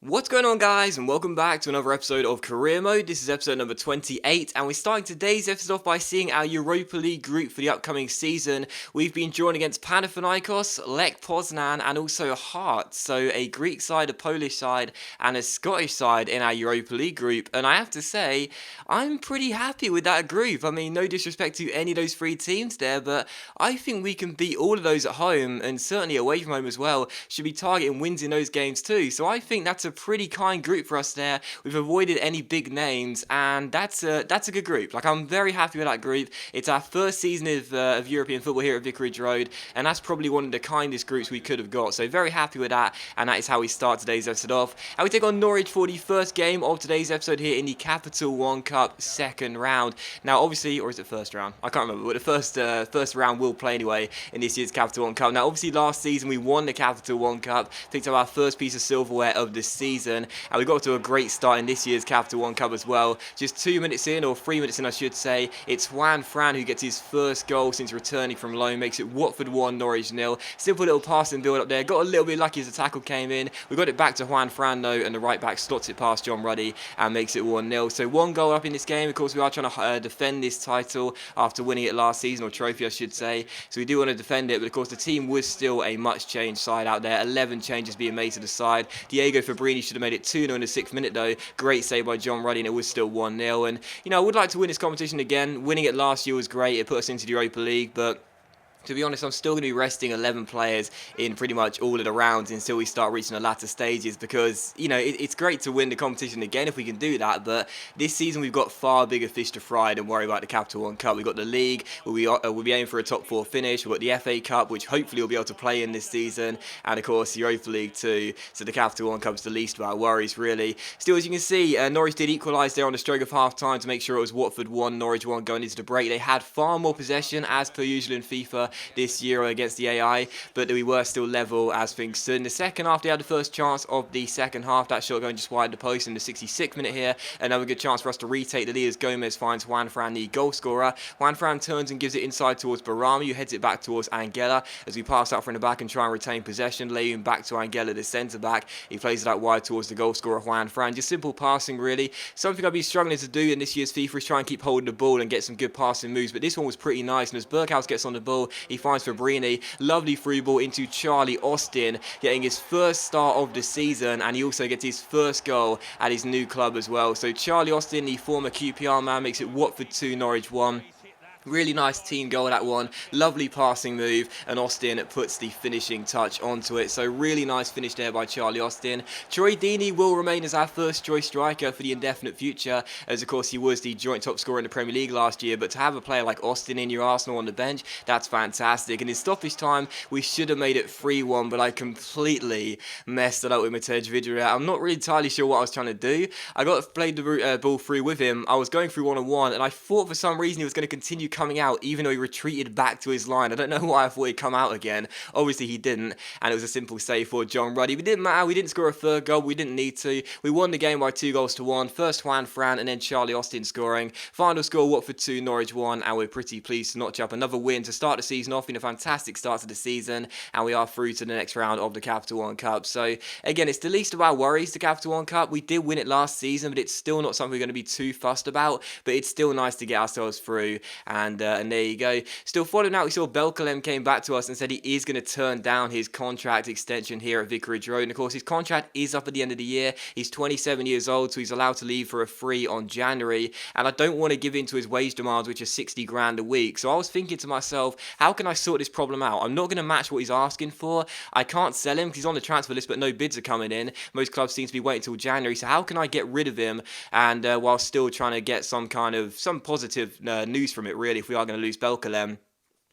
What's going on, guys, and welcome back to another episode of Career Mode. This is episode number 28, and we're starting today's episode off by seeing our Europa League group for the upcoming season. We've been drawn against Panathinaikos, Lech Poznan, and also Hearts, so a Greek side, a Polish side, and a Scottish side in our Europa League group, and I have to say, I'm pretty happy with that group. I mean, no disrespect to any of those three teams there, but I think we can beat all of those at home, and certainly away from home as well. Should be targeting wins in those games too, so I think that's a pretty kind group for us there. We've avoided any big names, and that's a good group. Like, I'm very happy with that group. It's our first season of European football here at Vicarage Road, and that's probably one of the kindest groups we could have got. So very happy with that, and that is how we start today's episode off. And we take on Norwich for the first game of today's episode here in the Capital One Cup second round. Now, obviously, or is it first round? I can't remember, but the first round we'll play anyway in this year's Capital One Cup. Now, obviously, last season we won the Capital One Cup, picked up our first piece of silverware of the season, and we got to a great start in this year's Capital One Cup as well. Just 2 minutes in, or 3 minutes in I should say, it's Juan Fran who gets his first goal since returning from loan, makes it Watford 1, Norwich 0. Simple little passing build up there, got a little bit lucky as the tackle came in. We got it back to Juan Fran though, and the right back slots it past John Ruddy and makes it 1-0. So one goal up in this game. Of course, we are trying to defend this title after winning it last season, or trophy I should say. So we do want to defend it, but of course the team was still a much changed side out there. 11 changes being made to the side. Diego Fabrini should have made it 2-0 in the 6th minute though. Great save by John Ruddy, and it was still 1-0. And I would like to win this competition again. Winning it last year was great. It put us into the Europa League, but to be honest, I'm still going to be resting 11 players in pretty much all of the rounds until we start reaching the latter stages, because, it's great to win the competition again if we can do that, but this season we've got far bigger fish to fry than worry about the Capital One Cup. We've got the League, we'll be aiming for a top 4 finish. We've got the FA Cup, which hopefully we'll be able to play in this season, and of course the Europa League too, so the Capital One Cup is the least of our worries, really. Still, as you can see, Norwich did equalise there on the stroke of half-time to make sure it was Watford 1, Norwich 1 going into the break. They had far more possession, as per usual in FIFA, this year against the AI, but we were still level as things stood. In the second half, they had the first chance of the second half. That shot going just wide the post in the 66th minute here. Another good chance for us to retake the lead as Gomez finds Juan Fran, the goal scorer. Juan Fran turns and gives it inside towards Barami, who heads it back towards Angela as we pass out from the back and try and retain possession. Laying back to Angela, the centre back. He plays it out wide towards the goal scorer Juan Fran. Just simple passing, really. Something I've been struggling to do in this year's FIFA is try and keep holding the ball and get some good passing moves, but this one was pretty nice. And as Berghaus gets on the ball, he finds Fabrini. Lovely through ball into Charlie Austin, getting his first start of the season, and he also gets his first goal at his new club as well. So Charlie Austin, the former QPR man, makes it Watford 2, Norwich 1. Really nice team goal, that one. Lovely passing move, and Austin puts the finishing touch onto it. So really nice finish there by Charlie Austin. Troy Deeney will remain as our first choice striker for the indefinite future, as of course he was the joint top scorer in the Premier League last year. But to have a player like Austin in your Arsenal on the bench, that's fantastic. And in stoppage time, we should have made it 3-1, but I completely messed it up with Matej Vidra. I'm not really entirely sure what I was trying to do. I got to play the ball through with him. I was going through one-on-one, and I thought for some reason he was going to continue coming out, even though he retreated back to his line. I don't know why I thought he'd come out again. Obviously he didn't, and it was a simple save for John Ruddy. But it didn't matter. We didn't score a third goal. We didn't need to. We won the game by 2-1. First Juan Fran and then Charlie Austin scoring. Final score, Watford 2, Norwich 1, and we're pretty pleased to notch up another win to start the season off in a fantastic start to the season, and we are through to the next round of the Capital One Cup. So again, it's the least of our worries, the Capital One Cup. We did win it last season, but it's still not something we're going to be too fussed about, but it's still nice to get ourselves through, and there you go. Still following out, we saw Belkalem came back to us and said he is going to turn down his contract extension here at Vicarage Road, and of course his contract is up at the end of the year. He's 27 years old, so he's allowed to leave for a free on January, and I don't want to give in to his wage demands, which are 60 grand a week. So I was thinking to myself, how can I sort this problem out? I'm not going to match what he's asking for. I can't sell him because he's on the transfer list, but no bids are coming in. Most clubs seem to be waiting until January, so how can I get rid of him and while still trying to get some positive news from it, really, if we are going to lose Belkalem?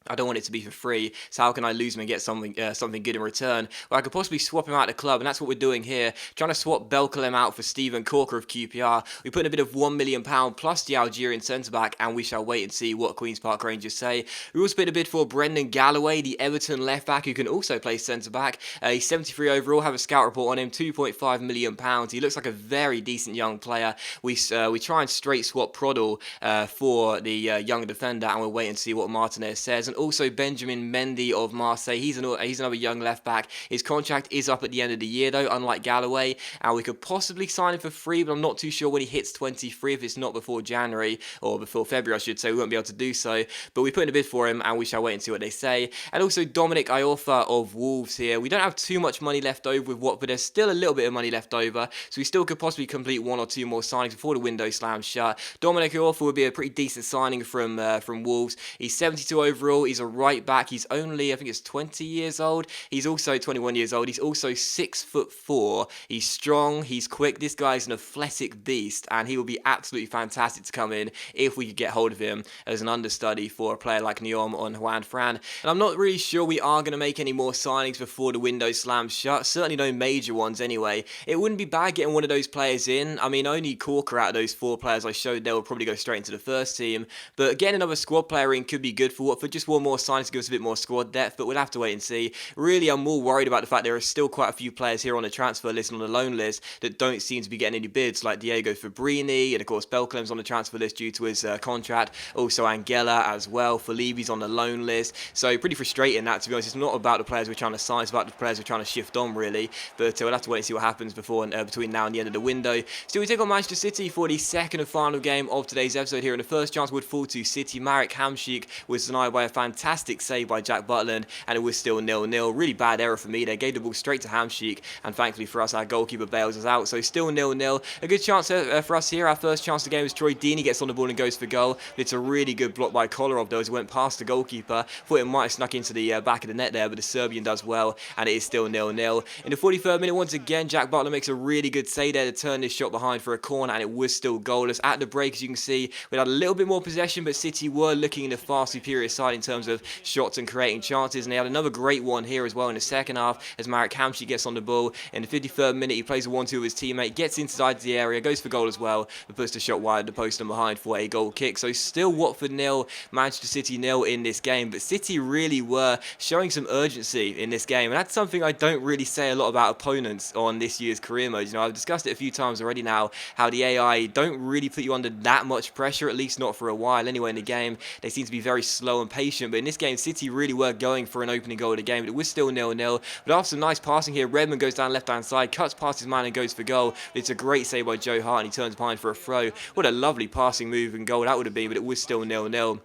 I don't want it to be for free, so how can I lose him and get something good in return? Well, I could possibly swap him out of the club, and that's what we're doing here, trying to swap Belkalem out for Stephen Corker of QPR. We put in a bit of £1 million plus the Algerian centre-back, and we shall wait and see what Queen's Park Rangers say. We also put a bid for Brendan Galloway, the Everton left-back, who can also play centre-back. He's 73 overall, have a scout report on him, £2.5 million. He looks like a very decent young player. We try and straight swap Prodl for the young defender, and we'll wait and see what Martinez says. And also Benjamin Mendy of Marseille. He's another young left back. His contract is up at the end of the year though, unlike Galloway, and we could possibly sign him for free, but I'm not too sure when he hits 23, if it's not before January, or before February I should say. We won't be able to do so, but we put in a bid for him and we shall wait and see what they say. And also Dominic Iorfa of Wolves here. We don't have too much money left over with Watford. There's still a little bit of money left over, so we still could possibly complete one or two more signings before the window slams shut. Dominic Iorfa would be a pretty decent signing from Wolves. He's 72 overall. He's a right back. He's only, I think it's 20 years old. He's also 21 years old. He's also 6'4". He's strong. He's quick. This guy's an athletic beast, and he will be absolutely fantastic to come in if we could get hold of him as an understudy for a player like Neom or Juan Fran. And I'm not really sure we are going to make any more signings before the window slams shut. Certainly no major ones anyway. It wouldn't be bad getting one of those players in. I mean, only Corker out of those 4 players I showed there will probably go straight into the first team. But getting another squad player in could be good for Watford. Just one more signing to give us a bit more squad depth, but we'll have to wait and see. Really, I'm more worried about the fact there are still quite a few players here on the transfer list and on the loan list that don't seem to be getting any bids, like Diego Fabrini, and of course Belkalem's on the transfer list due to his contract. Also Angela as well. Felibi's on the loan list. So pretty frustrating that, to be honest. It's not about the players we're trying to sign, it's about the players we're trying to shift on, really. But we'll have to wait and see what happens between now and the end of the window. So we take on Manchester City for the second and final game of today's episode here, and the first chance would fall to City. Marek Hamšík was denied by a fantastic save by Jack Butland, and it was still 0-0. Really bad error for me. They gave the ball straight to Hamšík, and thankfully for us, our goalkeeper bails us out. So still 0-0. A good chance for us here. Our first chance of the game is Troy Deeney gets on the ball and goes for goal. It's a really good block by Kolarov though, as it went past the goalkeeper. Thought it might have snuck into the back of the net there, but the Serbian does well, and it is still 0-0. In the 43rd minute, once again, Jack Butler makes a really good save there to turn this shot behind for a corner, and it was still goalless. At the break, as you can see, we had a little bit more possession, but City were looking in a far superior side in terms of shots and creating chances, and they had another great one here as well in the second half as Marek Hamšík gets on the ball. In the 53rd minute, he plays a 1-2 with his teammate, gets inside the area, goes for goal as well, but puts the shot wide of the post and behind for a goal kick. So still Watford 0, Manchester City 0 in this game, but City really were showing some urgency in this game, and that's something I don't really say a lot about opponents on this year's career mode. You know, I've discussed it a few times already now, how the AI don't really put you under that much pressure, at least not for a while anyway in the game. They seem to be very slow and patient, but in this game, City really were going for an opening goal of the game, but it was still 0-0. But after some nice passing here, Redmond goes down left-hand side, cuts past his man and goes for goal. It's a great save by Joe Hart, and he turns behind for a throw. What a lovely passing move and goal that would have been, but it was still 0-0.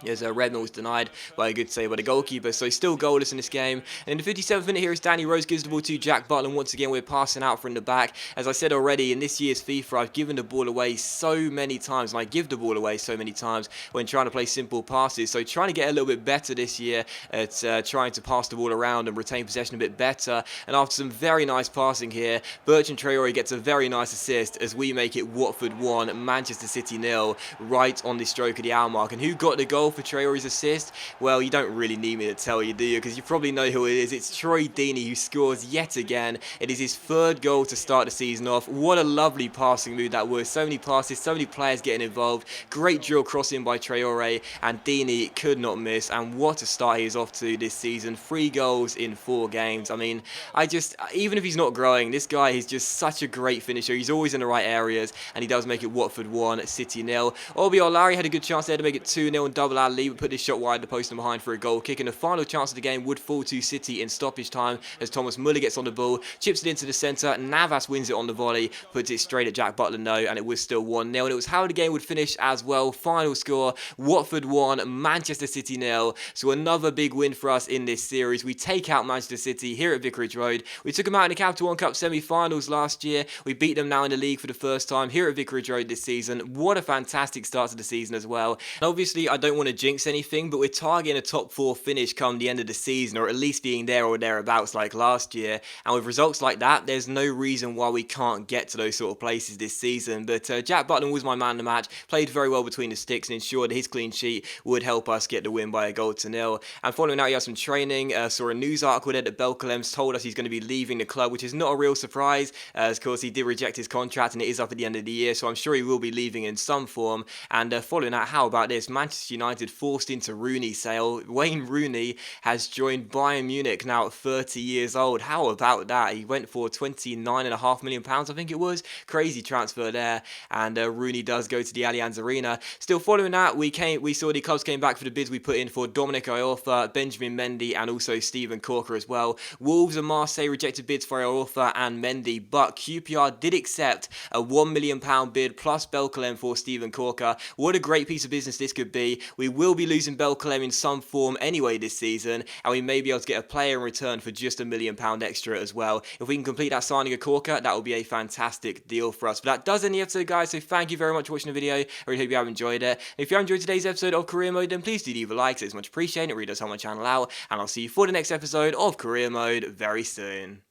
As Redmond was denied by a good save by the goalkeeper, so still goalless in this game. And in the 57th minute here is Danny Rose gives the ball to Jack Butland. Once again, we're passing out from the back. As I said already, in this year's FIFA, I've given the ball away so many times, and I give the ball away so many times when trying to play simple passes. So trying to get a little bit better this year at trying to pass the ball around and retain possession a bit better. And after some very nice passing here, Bertrand Traore gets a very nice assist as we make it Watford 1, Manchester City 0, right on the stroke of the hour mark. And who got the goal for Traore's assist? Well, you don't really need me to tell you, do you? Because you probably know who it is. It's Troy Deeney, who scores yet again. It is his 3rd goal to start the season off. What a lovely passing move that was. So many passes, so many players getting involved. Great drill crossing by Traore, and Deeney could not miss. And what a start he is off to this season. 3 goals in 4 games. I mean, even if he's not growing, this guy is just such a great finisher. He's always in the right areas, and he does make it Watford 1, City 0. Obi Olari had a good chance there to make it 2-0 and double our lead, but put this shot wide the post and behind for a goal kick. And the final chance of the game would fall to City in stoppage time as Thomas Muller gets on the ball, chips it into the centre. Navas wins it on the volley, puts it straight at Jack Butland though, and it was still 1-0. And it was how the game would finish as well. Final score, Watford 1, Manchester City 0. So another big win for us in this series. We take out Manchester City here at Vicarage Road. We took them out in the Capital One Cup semi-finals last year. We beat them now in the league for the first time here at Vicarage Road this season. What a fantastic start to the season as well. And obviously, I don't want to jinx anything, but we're targeting a top 4 finish come the end of the season, or at least being there or thereabouts like last year. And with results like that, there's no reason why we can't get to those sort of places this season. But Jack Butland was my man of the match, played very well between the sticks, and ensured his clean sheet would help us get the win by a goal to 0. And following that, he had some training. Saw a news article there that Belkalem's told us he's going to be leaving the club, which is not a real surprise, as of course he did reject his contract and it is up at the end of the year, so I'm sure he will be leaving in some form. And following that, how about this? Manchester United United forced into Rooney sale. Wayne Rooney has joined Bayern Munich now at 30 years old. How about that? He went for £29.5 million, I think it was. Crazy transfer there. And Rooney does go to the Allianz Arena. Still following that, we saw the clubs came back for the bids we put in for Dominic Iorfa, Benjamin Mendy, and also Steven Corker as well. Wolves and Marseille rejected bids for Iorfa and Mendy, but QPR did accept a £1 million bid plus Belkalem for Steven Corker. What a great piece of business this could be. We will be losing Belkalem in some form anyway this season, and we may be able to get a player in return for just £1 million extra as well. If we can complete that signing of Corker, that will be a fantastic deal for us. But that does end the episode, guys, so thank you very much for watching the video. I really hope you have enjoyed it. If you have enjoyed today's episode of Career Mode, then please do leave a like, so it's much appreciated. It really does help my channel out, and I'll see you for the next episode of Career Mode very soon.